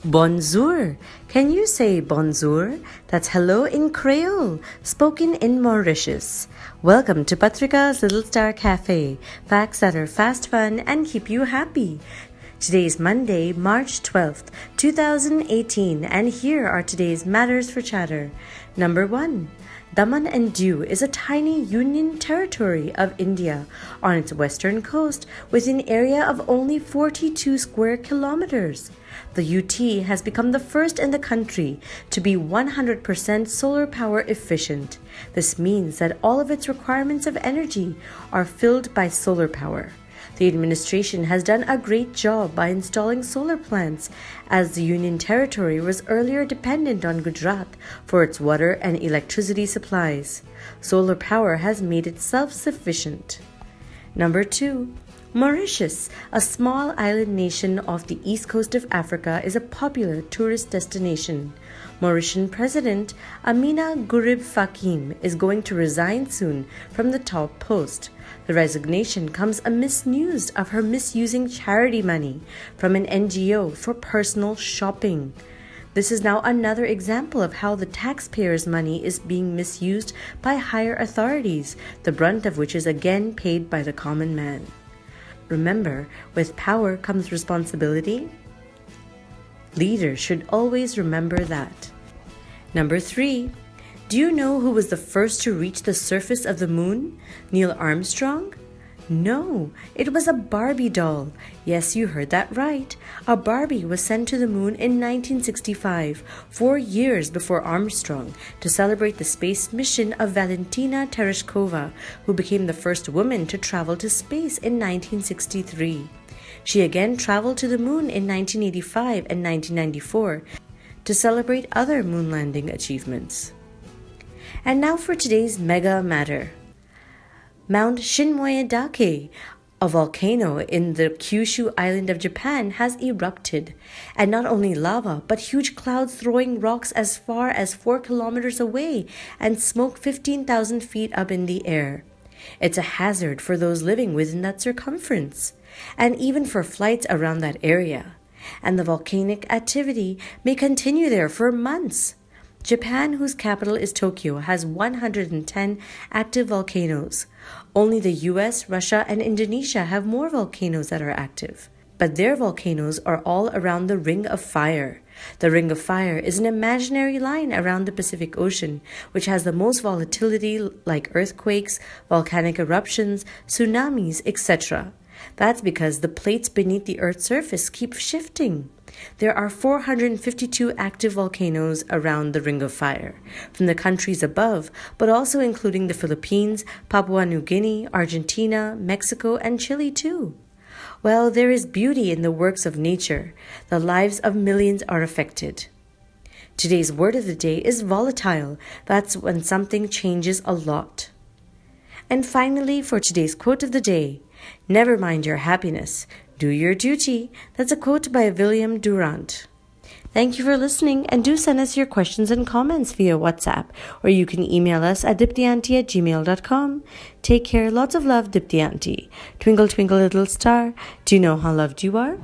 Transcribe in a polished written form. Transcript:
Bonjour. Can you say bonjour? That's hello in Creole, spoken in Mauritius. Welcome to Patrika's Little Star Cafe. Facts that are fast, fun, and keep you happy. Today is Monday, March 12th, 2018, and here are today's matters for chatter. Number 1. Daman and Diu is a tiny union territory of India on its western coast with an area of only 42 square kilometers. The UT has become the first in the country to be 100% solar power efficient. This means that all of its requirements of energy are filled by solar power. The administration has done a great job by installing solar plants, as the Union Territory was earlier dependent on Gujarat for its water and electricity supplies. Solar power has made it self-sufficient. Number 2. Mauritius, a small island nation off the east coast of Africa, is a popular tourist destination. Mauritian President Amina Gurib Fakim is going to resign soon from the top post. The resignation comes amidst news of her misusing charity money from an NGO for personal shopping. This is now another example of how the taxpayers' money is being misused by higher authorities, the brunt of which is again paid by the common man. Remember, with power comes responsibility. Leaders should always remember that. Number 3. Do you know who was the first to reach the surface of the moon? Neil Armstrong? No, it was a Barbie doll. Yes, you heard that right. A Barbie was sent to the moon in 1965, 4 years before Armstrong, to celebrate the space mission of Valentina Tereshkova, who became the first woman to travel to space in 1963. She again traveled to the moon in 1985 and 1994 to celebrate other moon landing achievements. And now for today's mega matter. Mount Shinmoyedake, a volcano in the Kyushu island of Japan, has erupted. And not only lava, but huge clouds throwing rocks as far as 4 kilometers away and smoke 15,000 feet up in the air. It's a hazard for those living within that circumference, and even for flights around that area. And the volcanic activity may continue there for months. Japan, whose capital is Tokyo, has 110 active volcanoes. Only the US, Russia, and Indonesia have more volcanoes that are active. But their volcanoes are all around the Ring of Fire. The Ring of Fire is an imaginary line around the Pacific Ocean, which has the most volatility like earthquakes, volcanic eruptions, tsunamis, etc. That's because the plates beneath the Earth's surface keep shifting. There are 452 active volcanoes around the Ring of Fire, from the countries above, but also including the Philippines, Papua New Guinea, Argentina, Mexico, and Chile too. Well, there is beauty in the works of nature. The lives of millions are affected. Today's word of the day is volatile. That's when something changes a lot. And finally, for today's quote of the day, never mind your happiness. Do your duty. That's a quote by William Durant. Thank you for listening, and do send us your questions and comments via WhatsApp, or you can email us at diptyanti@gmail.com. Take care. Lots of love, Diptyanti. Twinkle, twinkle, little star. Do you know how loved you are?